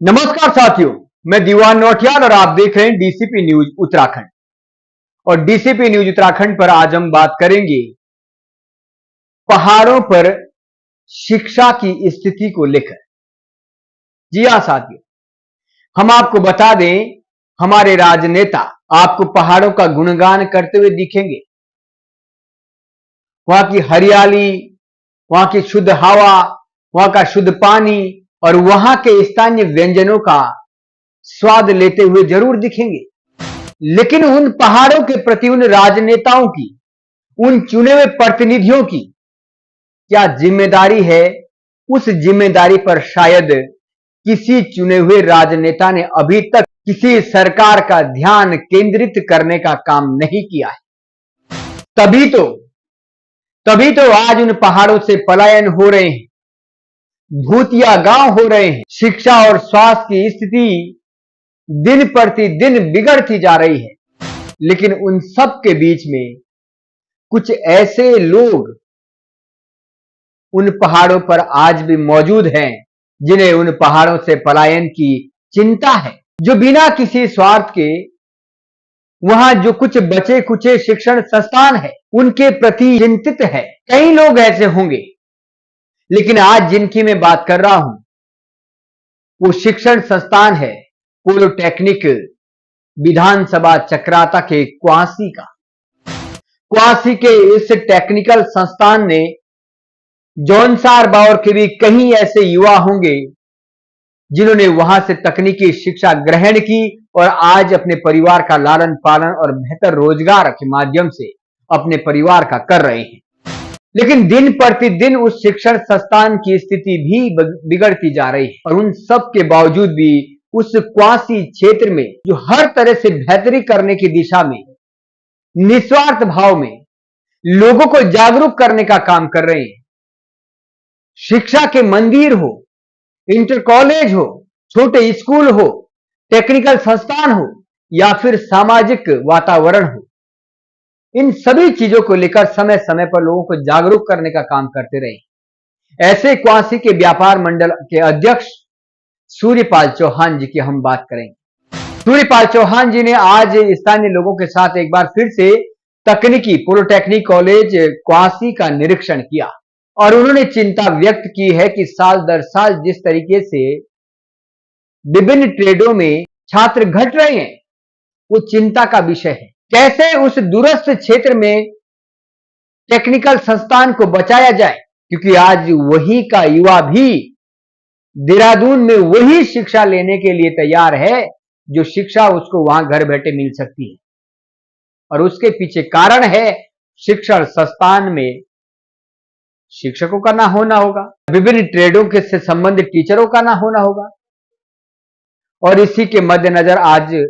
नमस्कार साथियों, मैं दीवान नौटियाल और आप देख रहे हैं डीसीपी न्यूज उत्तराखंड। और डीसीपी न्यूज उत्तराखंड पर आज हम बात करेंगे पहाड़ों पर शिक्षा की स्थिति को लेकर। जी हां साथियों, हम आपको बता दें, हमारे राजनेता आपको पहाड़ों का गुणगान करते हुए दिखेंगे। वहां की हरियाली, वहां की शुद्ध हवा, वहां का शुद्ध पानी और वहां के स्थानीय व्यंजनों का स्वाद लेते हुए जरूर दिखेंगे। लेकिन उन पहाड़ों के प्रति उन राजनेताओं की, उन चुने हुए प्रतिनिधियों की क्या जिम्मेदारी है? उस जिम्मेदारी पर शायद किसी चुने हुए राजनेता ने अभी तक किसी सरकार का ध्यान केंद्रित करने का काम नहीं किया है। तभी तो आज उन पहाड़ों से पलायन हो रहे हैं, भूतिया गांव हो रहे हैं, शिक्षा और स्वास्थ्य की स्थिति दिन प्रतिदिन बिगड़ती जा रही है। लेकिन उन सब के बीच में कुछ ऐसे लोग उन पहाड़ों पर आज भी मौजूद हैं जिन्हें उन पहाड़ों से पलायन की चिंता है, जो बिना किसी स्वार्थ के वहां जो कुछ बचे कुचे शिक्षण संस्थान है उनके प्रति चिंतित है। कई लोग ऐसे होंगे, लेकिन आज जिनकी मैं बात कर रहा हूं वो शिक्षण संस्थान है पॉलिटेक्निक विधानसभा चक्राता के क्वासी का। क्वासी के इस टेक्निकल संस्थान ने जौनसार बावर के भी कई ऐसे युवा होंगे जिन्होंने वहां से तकनीकी शिक्षा ग्रहण की और आज अपने परिवार का लालन पालन और बेहतर रोजगार के माध्यम से अपने परिवार का कर रहे हैं। लेकिन दिन प्रतिदिन उस शिक्षण संस्थान की स्थिति भी बिगड़ती जा रही है और उन सब के बावजूद भी उस क्वासी क्षेत्र में जो हर तरह से बेहतरी करने की दिशा में निस्वार्थ भाव में लोगों को जागरूक करने का काम कर रहे हैं। शिक्षा के मंदिर हो, इंटर कॉलेज हो, छोटे स्कूल हो, टेक्निकल संस्थान हो या फिर सामाजिक वातावरण हो, इन सभी चीजों को लेकर समय समय पर लोगों को जागरूक करने का काम करते रहे। ऐसे क्वासी के व्यापार मंडल के अध्यक्ष सूर्यपाल चौहान जी की हम बात करेंगे। सूर्यपाल चौहान जी ने आज स्थानीय लोगों के साथ एक बार फिर से तकनीकी पॉलिटेक्निक कॉलेज क्वासी का निरीक्षण किया और उन्होंने चिंता व्यक्त की है कि साल दर साल जिस तरीके से विभिन्न ट्रेडों में छात्र घट रहे हैं वो चिंता का विषय है। कैसे उस दूरस्थ क्षेत्र में टेक्निकल संस्थान को बचाया जाए, क्योंकि आज वही का युवा भी देहरादून में वही शिक्षा लेने के लिए तैयार है जो शिक्षा उसको वहां घर बैठे मिल सकती है। और उसके पीछे कारण है शिक्षण संस्थान में शिक्षकों का ना होना होगा, विभिन्न ट्रेडों के से संबंधित टीचरों का ना होना होगा। और इसी के मद्देनजर आज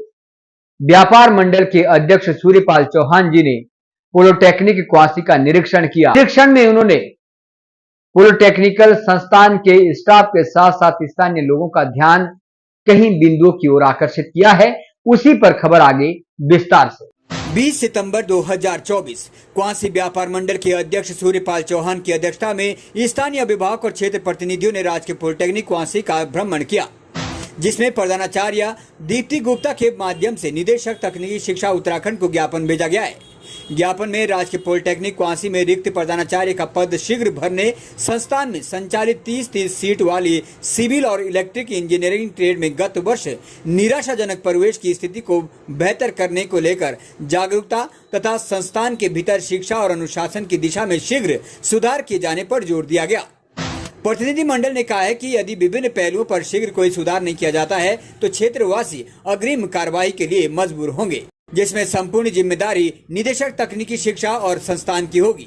व्यापार मंडल के अध्यक्ष सूर्यपाल चौहान जी ने पॉलिटेक्निक क्वासी का निरीक्षण किया। निरीक्षण में उन्होंने पॉलिटेक्निकल संस्थान के स्टाफ के साथ साथ स्थानीय लोगों का ध्यान कई बिंदुओं की ओर आकर्षित किया है। उसी पर खबर आगे विस्तार से। 20 सितंबर 2024 क्वासी व्यापार मंडल के अध्यक्ष सूर्यपाल चौहान की अध्यक्षता में स्थानीय अभिभावक और क्षेत्र प्रतिनिधियों ने राजकीय पॉलिटेक्निक क्वासी का भ्रमण किया, जिसमें प्रधानाचार्य दीप्ति गुप्ता के माध्यम से निदेशक तकनीकी शिक्षा उत्तराखंड को ज्ञापन भेजा गया है। ज्ञापन में राजकीय पॉलिटेक्निक क्वासी में रिक्त प्रधानाचार्य का पद शीघ्र भरने, संस्थान में संचालित 30-30 सीट वाली सिविल और इलेक्ट्रिक इंजीनियरिंग ट्रेड में गत वर्ष निराशाजनक प्रवेश की स्थिति को बेहतर करने को लेकर जागरूकता तथा संस्थान के भीतर शिक्षा और अनुशासन की दिशा में शीघ्र सुधार किए जाने पर जोर दिया गया। प्रतिनिधिमंडल ने कहा है कि यदि विभिन्न पहलुओं पर शीघ्र कोई सुधार नहीं किया जाता है तो क्षेत्रवासी अग्रिम कार्रवाई के लिए मजबूर होंगे, जिसमें संपूर्ण जिम्मेदारी निदेशक तकनीकी शिक्षा और संस्थान की होगी।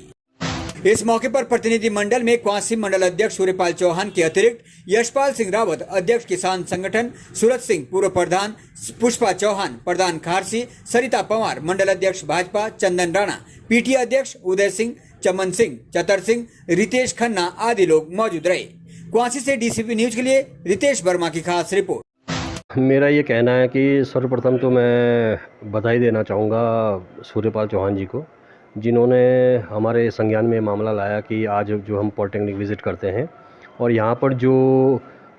इस मौके पर प्रतिनिधिमंडल में क्वासी मंडल अध्यक्ष सूर्यपाल चौहान के अतिरिक्त यशपाल सिंह रावत, अध्यक्ष किसान संगठन, सूरज सिंह पूर्व प्रधान, पुष्पा चौहान प्रधान खारसी, सरिता पवार मंडल अध्यक्ष भाजपा, चंदन राणा पीटीए अध्यक्ष, उदय सिंह, चमन सिंह, चतर सिंह, रितेश खन्ना आदि लोग मौजूद रहे। क्वासी से डीसीपी न्यूज के लिए रितेश वर्मा की खास रिपोर्ट। मेरा ये कहना है कि सर्वप्रथम तो मैं बधाई देना चाहूँगा सूर्यपाल चौहान जी को, जिन्होंने हमारे संज्ञान में मामला लाया कि आज जो हम पॉलिटेक्निक विज़िट करते हैं और यहाँ पर जो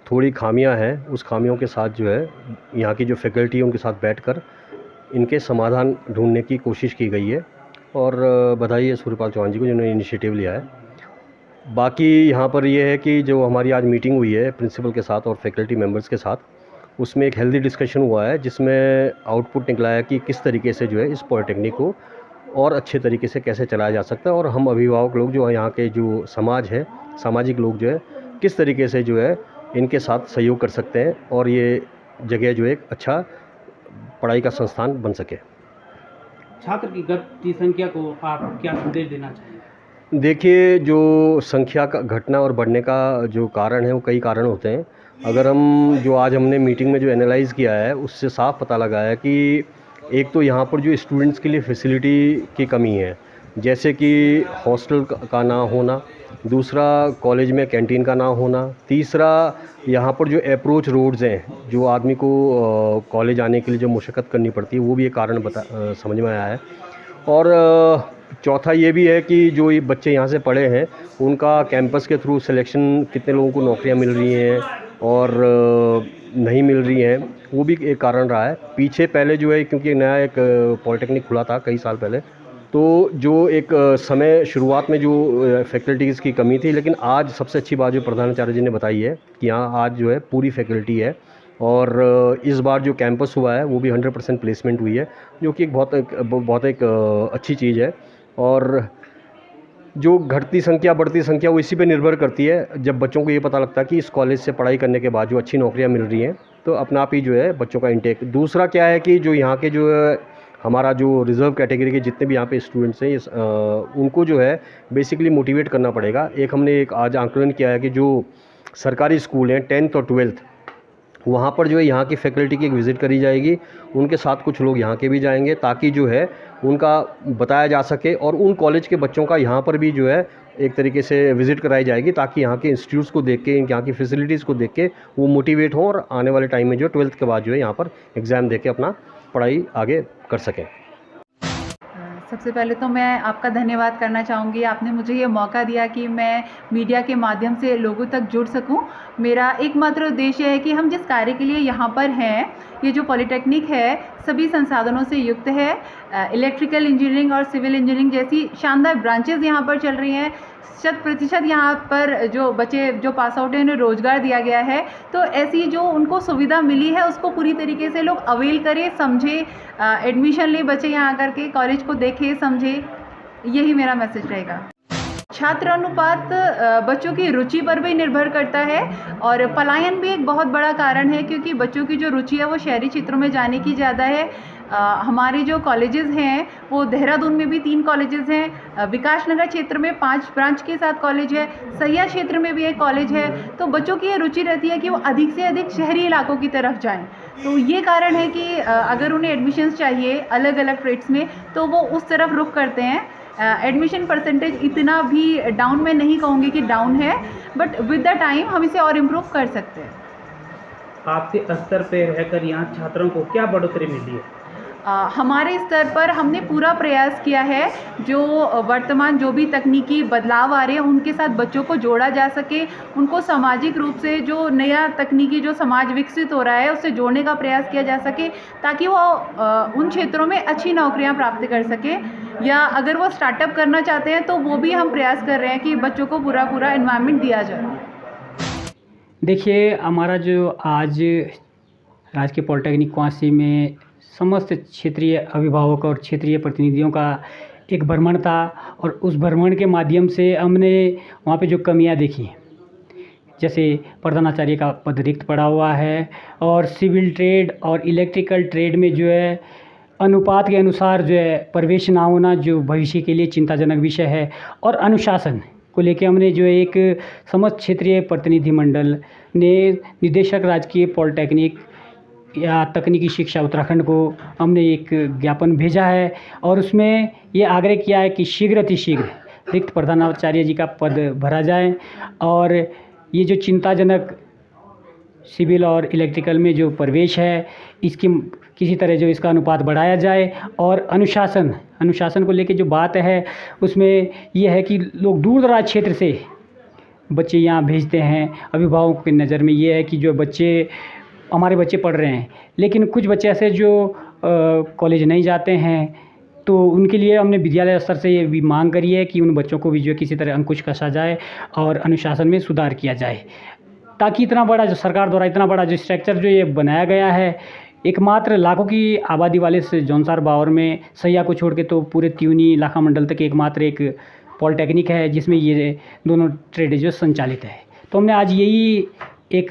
थोड़ी खामियां हैं, उस खामियों के साथ जो है यहाँ की जो फैकल्टी है उनके साथ बैठकर इनके समाधान ढूंढने की कोशिश की गई है। और बधाई है सूर्यपाल चौहान जी को जिन्होंने इनिशिएटिव लिया है। बाकी यहाँ पर ये है कि जो हमारी आज मीटिंग हुई है प्रिंसिपल के साथ और फैकल्टी मेंबर्स के साथ, उसमें एक हेल्दी डिस्कशन हुआ है जिसमें आउटपुट निकला है कि किस तरीके से जो है इस पॉलिटेक्निक को और अच्छे तरीके से कैसे चलाया जा सकता है, और हम अभिभावक लोग जो है यहाँ के जो समाज है, सामाजिक लोग जो है किस तरीके से जो है इनके साथ सहयोग कर सकते हैं और ये जगह जो है एक अच्छा पढ़ाई का संस्थान बन सके। छात्र की घटती संख्या को आप क्या संदेश देना चाहेंगे? देखिए, जो संख्या का घटना और बढ़ने का जो कारण है वो कई कारण होते हैं। अगर हम जो आज हमने मीटिंग में जो एनालाइज़ किया है उससे साफ पता लगा है कि एक तो यहाँ पर जो स्टूडेंट्स के लिए फैसिलिटी की कमी है, जैसे कि हॉस्टल का ना होना, दूसरा कॉलेज में कैंटीन का ना होना, तीसरा यहाँ पर जो अप्रोच रोड्स हैं जो आदमी को कॉलेज आने के लिए जो मुशक्क़त करनी पड़ती है वो भी एक कारण समझ में आया है। और चौथा ये भी है कि जो ये बच्चे यहाँ से पढ़े हैं उनका कैंपस के थ्रू सिलेक्शन, कितने लोगों को नौकरियाँ मिल रही हैं और नहीं मिल रही हैं, वो भी एक कारण रहा है। पीछे पहले जो है क्योंकि नया एक पॉलिटेक्निक खुला था कई साल पहले, तो जो एक समय शुरुआत में जो फैकल्टीज़ की कमी थी, लेकिन आज सबसे अच्छी बात जो प्रधानाचार्य जी ने बताई है कि यहाँ आज जो है पूरी फैकल्टी है और इस बार जो कैंपस हुआ है वो भी 100% प्लेसमेंट हुई है, जो कि एक बहुत एक अच्छी चीज़ है। और जो घटती संख्या बढ़ती संख्या वो इसी पे निर्भर करती है। जब बच्चों को ये पता लगता है कि इस कॉलेज से पढ़ाई करने के बाद जो अच्छी नौकरियां मिल रही हैं तो अपना आप ही जो है बच्चों का इंटेक। दूसरा क्या है कि जो यहाँ के जो हमारा जो रिज़र्व कैटेगरी के जितने भी यहाँ पे स्टूडेंट्स हैं उनको जो है बेसिकली मोटिवेट करना पड़ेगा। एक हमने एक आज आंकलन किया है कि जो सरकारी स्कूल हैं 10th और 12th, वहाँ पर जो है यहाँ की फैकल्टी की एक विज़िट करी जाएगी, उनके साथ कुछ लोग यहाँ के भी जाएंगे ताकि जो है उनका बताया जा सके, और उन कॉलेज के बच्चों का यहाँ पर भी जो है एक तरीके से विज़िट कराई जाएगी ताकि यहाँ के इंस्टीट्यूट्स को देख के, यहाँ की फैसिलिटीज़ को देख के वो मोटिवेट हों और आने वाले टाइम में जो 12th के बाद जो है यहाँ पर एग्ज़ाम दे के अपना पढ़ाई आगे कर सकें। सबसे पहले तो मैं आपका धन्यवाद करना चाहूँगी, आपने मुझे ये मौका दिया कि मैं मीडिया के माध्यम से लोगों तक जुड़ सकूँ। मेरा एकमात्र उद्देश्य है कि हम जिस कार्य के लिए यहाँ पर हैं, ये जो पॉलिटेक्निक है सभी संसाधनों से युक्त है। इलेक्ट्रिकल इंजीनियरिंग और सिविल इंजीनियरिंग जैसी शानदार ब्रांचेज़ यहाँ पर चल रही हैं। 100% यहाँ पर जो बच्चे जो पास आउट हैं उन्हें रोज़गार दिया गया है। तो ऐसी जो उनको सुविधा मिली है उसको पूरी तरीके से लोग अवेल करें, समझे, एडमिशन ले, बच्चे यहाँ आकर के कॉलेज को देखें, समझे, यही मेरा मैसेज रहेगा। छात्र अनुपात बच्चों की रुचि पर भी निर्भर करता है और पलायन भी एक बहुत बड़ा कारण है, क्योंकि बच्चों की जो रुचि है वो शहरी क्षेत्रों में जाने की ज़्यादा है। हमारे जो कॉलेजेस हैं वो देहरादून में भी 3 कॉलेजेस हैं, विकास नगर क्षेत्र में 5 ब्रांच के साथ कॉलेज है, सैया क्षेत्र में भी एक कॉलेज है। तो बच्चों की ये रुचि रहती है कि वो अधिक से अधिक शहरी इलाकों की तरफ जाएं। तो ये कारण है कि अगर उन्हें एडमिशन्स चाहिए अलग अलग ट्रेड्स में तो वो उस तरफ रुख करते हैं। एडमिशन परसेंटेज इतना भी डाउन में नहीं कहूँगी कि डाउन है, बट विद द टाइम हम इसे और इम्प्रूव कर सकते हैं। आपके स्तर पर रहकर यहाँ छात्रों को क्या बढ़ोतरी मिली है? हमारे स्तर पर हमने पूरा प्रयास किया है जो वर्तमान जो भी तकनीकी बदलाव आ रहे हैं उनके साथ बच्चों को जोड़ा जा सके, उनको सामाजिक रूप से जो नया तकनीकी जो समाज विकसित हो रहा है उससे जोड़ने का प्रयास किया जा सके, ताकि वो उन क्षेत्रों में अच्छी नौकरियां प्राप्त कर सके, या अगर वो स्टार्टअप करना चाहते हैं तो वो भी हम प्रयास कर रहे हैं कि बच्चों को पूरा एनवायरनमेंट दिया जाए। देखिए, हमारा जो आज राजकीय पॉलिटेक्निक क्वासी में समस्त क्षेत्रीय अभिभावक और क्षेत्रीय प्रतिनिधियों का एक भ्रमण था, और उस भ्रमण के माध्यम से हमने वहाँ पे जो कमियाँ देखी, जैसे प्रधानाचार्य का पद रिक्त पड़ा हुआ है और सिविल ट्रेड और इलेक्ट्रिकल ट्रेड में जो है अनुपात के अनुसार जो है प्रवेश ना होना, जो भविष्य के लिए चिंताजनक विषय है। और अनुशासन को लेकर हमने जो एक समस्त क्षेत्रीय प्रतिनिधिमंडल ने निदेशक राजकीय पॉलिटेक्निक या तकनीकी शिक्षा उत्तराखंड को हमने एक ज्ञापन भेजा है, और उसमें ये आग्रह किया है कि शीघ्र अतिशीघ्र रिक्त प्रधानाचार्य जी का पद भरा जाए, और ये जो चिंताजनक सिविल और इलेक्ट्रिकल में जो प्रवेश है इसकी किसी तरह जो इसका अनुपात बढ़ाया जाए। और अनुशासन को लेकर जो बात है उसमें यह है कि लोग दूर दराज क्षेत्र से बच्चे यहाँ भेजते हैं। अभिभावकों की नज़र में ये है कि जो हमारे बच्चे पढ़ रहे हैं, लेकिन कुछ बच्चे ऐसे जो कॉलेज नहीं जाते हैं, तो उनके लिए हमने विद्यालय स्तर से ये भी मांग करी है कि उन बच्चों को भी जो किसी तरह अंकुश कसा जाए और अनुशासन में सुधार किया जाए, ताकि इतना बड़ा जो सरकार द्वारा इतना बड़ा जो स्ट्रक्चर जो ये बनाया गया है, एकमात्र लाखों की आबादी वाले से जौनसार बावर में सैया को छोड़ के तो पूरे त्यूनी लाखा मंडल तक एकमात्र एक पॉलिटेक्निक है जिसमें ये दोनों ट्रेड जो संचालित है। तो हमने आज यही एक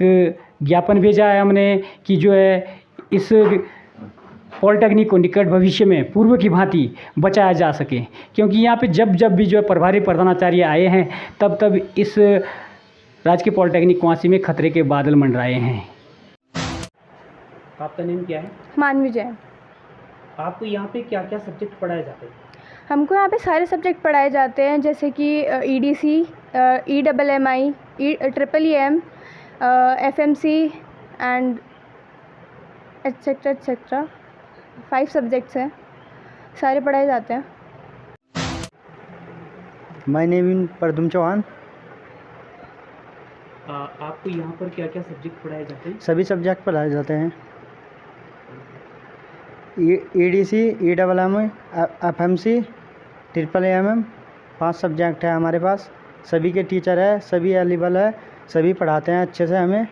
ज्ञापन भेजा है हमने कि जो है इस पॉलिटेक्निक को निकट भविष्य में पूर्व की भांति बचाया जा सके, क्योंकि यहाँ पे जब भी जो है प्रभारी प्रधानाचार्य आए हैं तब इस राजकीय पॉलिटेक्निक कुआंसी में खतरे के बादल मंडराए हैं। आपका नेम क्या है? मानवी जैन। आपको यहाँ पे क्या क्या सब्जेक्ट पढ़ाए जाते हैं? हमको यहाँ पे सारे सब्जेक्ट पढ़ाए जाते हैं, जैसे कि EDC, EMMI, EEM, FMC and etcetera etcetera. 5 subjects हैं, सारे पढ़ाए जाते हैं। My name is Pardum Chauhan. आपको यहाँ पर क्या क्या सब्जेक्ट पढ़ाए जाते हैं? सभी सब्जेक्ट पढ़ाए जाते हैं। EDC, EMMI, FMC, EEM, 5 subject है हमारे पास। सभी के टीचर है, सभी अवेलेबल है, सभी पढ़ाते हैं अच्छे से हमें।